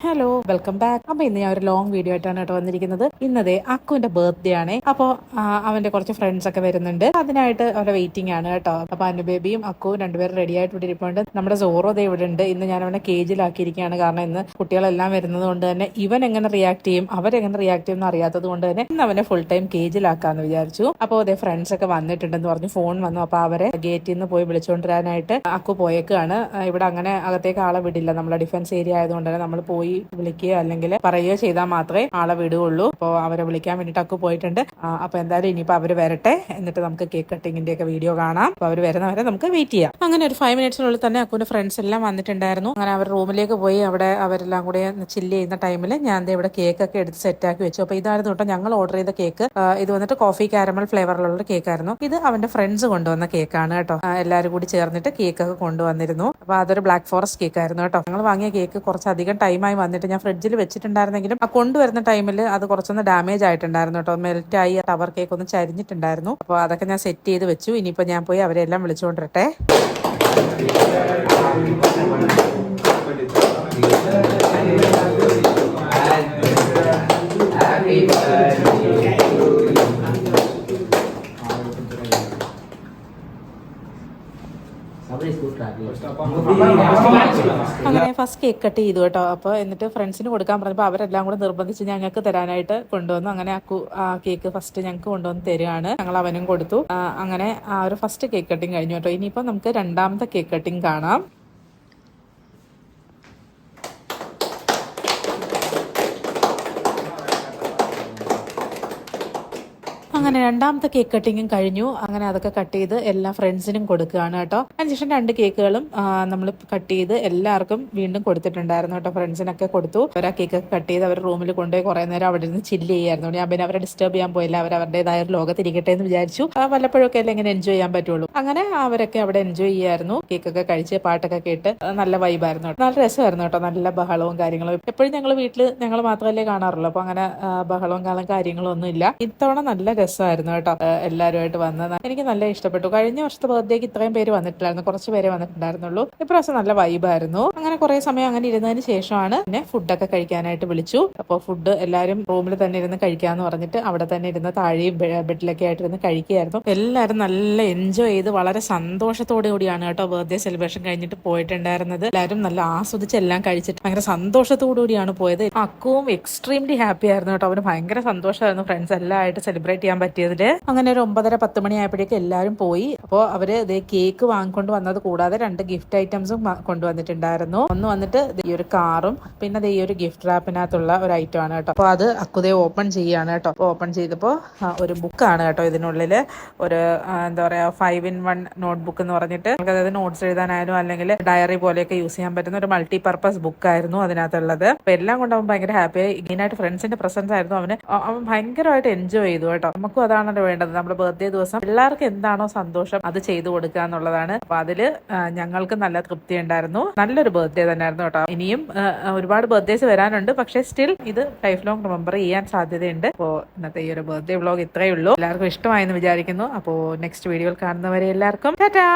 Hello, welcome back. അപ്പൊ ഇന്ന് ഞാൻ ഒരു ലോങ് വീഡിയോ ആയിട്ടാണ് കേട്ടോ വന്നിരിക്കുന്നത്. ഇന്നതേ അക്കുവിന്റെ ബർത്ത്ഡേ ആണ്. അപ്പൊ അവന്റെ കുറച്ച് ഫ്രണ്ട്സ് ഒക്കെ വരുന്നുണ്ട്. അതിനായിട്ട് അവരുടെ വെയിറ്റിംഗ് ആണ് കേട്ടോ. അപ്പൊ അനു ബേബിയും അക്കുവും രണ്ടുപേരും റെഡി ആയിട്ട് ഇവിടെ ഇരിപ്പുണ്ട്. നമ്മുടെ സോറോ ദേ ഇവിടെ ഉണ്ട്. ഇന്ന് ഞാൻ അവനെ കേജിലാക്കിയിരിക്കുകയാണ്. കാരണം ഇന്ന് കുട്ടികളെല്ലാം വരുന്നത് കൊണ്ട് തന്നെ ഇവൻ എങ്ങനെ റിയാക്ട് ചെയ്യും, അവരെങ്ങനെ റിയാക്ട് ചെയ്യും എന്ന് അറിയാത്തത് കൊണ്ട് തന്നെ ഇന്ന് അവനെ ഫുൾ ടൈം കേജിലാക്കാന്ന് വിചാരിച്ചു. അപ്പോൾ അതേ ഫ്രണ്ട്സ് ഒക്കെ വന്നിട്ടുണ്ടെന്ന് പറഞ്ഞു. ഫോൺ വന്നു. അപ്പൊ അവരെ ഗേറ്റിൽ നിന്ന് പോയി വിളിച്ചുകൊണ്ടിരാനായിട്ട് അക്കു പോയേക്കാണ്. ഇവിടെ അങ്ങനെ അകത്തേക്ക് ആളെ വിടില്ല. നമ്മളെ ഡിഫൻസ് ഏരിയ ആയതുകൊണ്ട് തന്നെ നമ്മൾ പോയി വിളിക്കുകയോ അല്ലെങ്കിൽ പറയുകയോ ചെയ്താൽ മാത്രമേ ആളെ വിടുകയുള്ളൂ. അപ്പോൾ അവരെ വിളിക്കാൻ വേണ്ടിയിട്ട് അക്കു പോയിട്ടുണ്ട്. അപ്പൊ എന്തായാലും ഇനിയിപ്പോൾ അവർ വരട്ടെ, എന്നിട്ട് നമുക്ക് കേക്ക് കട്ടിങ്ങിന്റെ ഒക്കെ വീഡിയോ കാണാം. അപ്പൊ അവർ വരുന്നവരെ നമുക്ക് വെയിറ്റ് ചെയ്യാം. അങ്ങനെ ഒരു 5 മിനിറ്റ്സിനുള്ളിൽ തന്നെ അക്കുവിന്റെ ഫ്രണ്ട്സ് എല്ലാം വന്നിട്ടുണ്ടായിരുന്നു. അങ്ങനെ അവർ റൂമിലേക്ക് പോയി അവിടെ അവരെല്ലാം കൂടെ ചില്ല് ചെയ്യുന്ന ടൈമിൽ ഞാൻ ഇവിടെ കേക്ക് ഒക്കെ എടുത്ത് സെറ്റാക്കി വെച്ചു. അപ്പൊ ഇതായിരുന്നു കേട്ടോ ഞങ്ങൾ ഓർഡർ ചെയ്ത കേക്ക്. ഇത് വന്നിട്ട് കോഫി കാരമൽ ഫ്ലേവറിലുള്ള കേക്കായിരുന്നു. ഇത് അവന്റെ ഫ്രണ്ട്സ് കൊണ്ടുവന്ന കേക്കാണ് കേട്ടോ. എല്ലാവരും കൂടി ചേർന്നിട്ട് കേക്ക് ഒക്കെ കൊണ്ടുവന്നിരുന്നു. അപ്പൊ അതൊരു ബ്ലാക്ക് ഫോറസ്റ്റ് കേക്ക് ആയിരുന്നു കേട്ടോ. ഞങ്ങൾ വാങ്ങിയ കേക്ക് കുറച്ചധികം ടൈമായി വന്നിട്ട് ഞാൻ ഫ്രിഡ്ജിൽ വെച്ചിട്ടുണ്ടായിരുന്നെങ്കിലും ആ കൊണ്ടുവരുന്ന ടൈമിൽ അത് കുറച്ചൊന്ന് ഡാമേജ് ആയിട്ടുണ്ടായിരുന്നു കേട്ടോ. മെൽറ്റായി ടവർ കേക്ക് ഒന്ന് ചരിഞ്ഞിട്ടുണ്ടായിരുന്നു. അപ്പോൾ അതൊക്കെ ഞാൻ സെറ്റ് ചെയ്ത് വെച്ചു. ഇനിയിപ്പോൾ ഞാൻ പോയി അവരെല്ലാം വിളിച്ചുകൊണ്ടിരട്ടെ. അങ്ങനെ ഫസ്റ്റ് കേക്ക് കട്ട് ചെയ്തു കേട്ടോ. അപ്പോൾ എന്നിട്ട് ഫ്രണ്ട്സിന് കൊടുക്കാൻ പറഞ്ഞപ്പോൾ അവരെല്ലാം കൂടെ നിർബന്ധിച്ച് ഞങ്ങൾക്ക് തരാനായിട്ട് കൊണ്ടുവന്നു. അങ്ങനെ ആ കേക്ക് ഫസ്റ്റ് ഞങ്ങൾക്ക് കൊണ്ടുവന്ന് തരികയാണ്. ഞങ്ങൾ അവനും കൊടുത്തു. അങ്ങനെ ആ ഒരു ഫസ്റ്റ് കേക്ക് കട്ടിങ് കഴിഞ്ഞു കേട്ടോ. ഇനിയിപ്പോൾ നമുക്ക് രണ്ടാമത്തെ കേക്ക് കട്ടിങ് കാണാം. അങ്ങനെ രണ്ടാമത്തെ കേക്ക് കട്ടിങ്ങും കഴിഞ്ഞു. അങ്ങനെ അതൊക്കെ കട്ട് ചെയ്ത് എല്ലാ ഫ്രണ്ട്സിനും കൊടുക്കുകയാണ് കേട്ടോ. അതിനുശേഷം 2 കേക്കുകളും നമ്മൾ കട്ട് ചെയ്ത് എല്ലാവർക്കും വീണ്ടും കൊടുത്തിട്ടുണ്ടായിരുന്നു കേട്ടോ. ഫ്രണ്ട്സിനൊക്കെ കൊടുത്തു. അവർ ആ കേക്ക് കട്ട് ചെയ്ത് അവർ റൂമിൽ കൊണ്ടുപോയി കുറെ നേരം അവിടെ നിന്ന് ചില്ല് ചെയ്യായിരുന്നു. ഞാൻ പിന്നെ അവരെ ഡിസ്റ്റർബ് ചെയ്യാൻ പോയില്ല. അവർ അവരുടേതായ ഒരു ലോകത്തിരിക്കട്ടെ എന്ന് വിചാരിച്ചു. വല്ലപ്പോഴൊക്കെ അല്ലേ ഇങ്ങനെ എൻജോയ് ചെയ്യാൻ പറ്റുള്ളൂ. അങ്ങനെ അവരൊക്കെ അവിടെ എൻജോയ് ചെയ്യായിരുന്നു. കേക്കൊക്കെ കഴിച്ച് പാട്ടൊക്കെ കേട്ട് നല്ല വൈബായിരുന്നു കേട്ടോ. നല്ല രസമായിരുന്നു കേട്ടോ. നല്ല ബഹളവും കാര്യങ്ങളും. എപ്പോഴും ഞങ്ങൾ വീട്ടിൽ ഞങ്ങൾ മാത്രമല്ലേ കാണാറുള്ളൂ. അപ്പൊ അങ്ങനെ ബഹളവും കാര്യങ്ങളും ഒന്നും ഇല്ല. ഇത്തവണ നല്ല രസമായിരുന്നു കേട്ടോ. എല്ലാവരുമായിട്ട് വന്നത് എനിക്ക് നല്ല ഇഷ്ടപ്പെട്ടു. കഴിഞ്ഞ വർഷത്തെ ബർത്ത്ഡേക്ക് ഇത്രയും പേര് വന്നിട്ടില്ലായിരുന്നു. കുറച്ച് പേരെ വന്നിട്ടുണ്ടായിരുന്നുള്ളൂ. ഇപ്രാവശ്യം നല്ല വൈബായിരുന്നു. അങ്ങനെ കുറെ സമയം അങ്ങനെ ഇരുന്നതിന് ശേഷമാണ് പിന്നെ ഫുഡൊക്കെ കഴിക്കാനായിട്ട് വിളിച്ചു. അപ്പോൾ ഫുഡ് എല്ലാവരും റൂമിൽ തന്നെ ഇരുന്ന് കഴിക്കാന്ന് പറഞ്ഞിട്ട് അവിടെ തന്നെ ഇരുന്ന് താഴെയും ബെഡിലൊക്കെ ആയിട്ട് ഇരുന്ന് കഴിക്കുകയായിരുന്നു. എല്ലാവരും നല്ല എൻജോയ് ചെയ്ത് വളരെ സന്തോഷത്തോടു കൂടിയാണ് കേട്ടോ ബർത്ത്ഡേ സെലിബ്രേഷൻ കഴിഞ്ഞിട്ട് പോയിട്ടുണ്ടായിരുന്നത്. എല്ലാവരും നല്ല ആസ്വദിച്ച് എല്ലാം കഴിച്ചിട്ട് ഭയങ്കര സന്തോഷത്തോടു കൂടിയാണ് പോയത്. അക്കുവും എക്സ്ട്രീംലി ഹാപ്പി ആയിരുന്നു കേട്ടോ. അവന് ഭയങ്കര സന്തോഷമായിരുന്നു ഫ്രണ്ട്സ് എല്ലാം ആയിട്ട് സെലിബ്രേറ്റ് ചെയ്യാൻ പറ്റിയതില്. അങ്ങനെ ഒരു 9:30-10 മണി ആയപ്പോഴേക്കും എല്ലാവരും പോയി. അപ്പോൾ അവര് കേക്ക് വാങ്ങിക്കൊണ്ട് വന്നത് കൂടാതെ 2 ഗിഫ്റ്റ് ഐറ്റംസും കൊണ്ടുവന്നിട്ടുണ്ടായിരുന്നു. ഒന്ന് വന്നിട്ട് ഈ ഒരു കാറും പിന്നെ ഈ ഒരു ഗിഫ്റ്റ് റാപ്പിനകത്തുള്ള ഒരു ഐറ്റം ആണ് കേട്ടോ. അപ്പോൾ അത് അക്കുതേ ഓപ്പൺ ചെയ്യാണ് കേട്ടോ. അപ്പോൾ ഓപ്പൺ ചെയ്തപ്പോൾ ഒരു ബുക്കാണ് കേട്ടോ. ഇതിനുള്ളില് ഒരു എന്താ പറയാ 5-in-1 നോട്ട്ബുക്ക് എന്ന് പറഞ്ഞിട്ട് നമുക്ക് അതായത് നോട്ട്സ് എഴുതാനായാലും അല്ലെങ്കിൽ ഡയറി പോലെയൊക്കെ യൂസ് ചെയ്യാൻ പറ്റുന്ന ഒരു മൾട്ടിപർപ്പസ് ബുക്കായിരുന്നു അതിനകത്തുള്ളത്. അപ്പൊ എല്ലാം കൊണ്ട് അവൻ ഭയങ്കര ഹാപ്പിയായി. മെയിനായിട്ട് ഫ്രണ്ട്സിന്റെ പ്രസൻസ് ആയിരുന്നു. അവൻ ഭയങ്കരമായിട്ട് എൻജോയ് ചെയ്തു കേട്ടോ. നമുക്കും അതാണല്ലോ വേണ്ടത്. നമ്മുടെ ബർത്ത്ഡേ ദിവസം പിള്ളേർക്ക് എന്താണോ സന്തോഷം അത് ചെയ്തു കൊടുക്കുക എന്നുള്ളതാണ്. അപ്പൊ അതില് ഞങ്ങൾക്ക് നല്ല തൃപ്തി ഉണ്ടായിരുന്നു. നല്ലൊരു ബർത്ത്ഡേ തന്നെ ആയിരുന്നു കേട്ടോ. ഇനിയും ഒരുപാട് ബർത്ത്ഡേസ് വരാനുണ്ട്. പക്ഷേ സ്റ്റിൽ ഇത് ലൈഫ് ലോങ് റിമെമ്പർ ചെയ്യാൻ സാധ്യതയുണ്ട്. അപ്പോൾ ഇന്നത്തെ ഈ ഒരു ബർത്ത്ഡേ വ്ലോഗ് ഇത്രയേ ഉള്ളൂ. എല്ലാവർക്കും ഇഷ്ടമായെന്ന് വിചാരിക്കുന്നു. അപ്പോൾ നെക്സ്റ്റ് വീഡിയോയിൽ കാണുന്നവരെ എല്ലാവർക്കും ടാറ്റാ.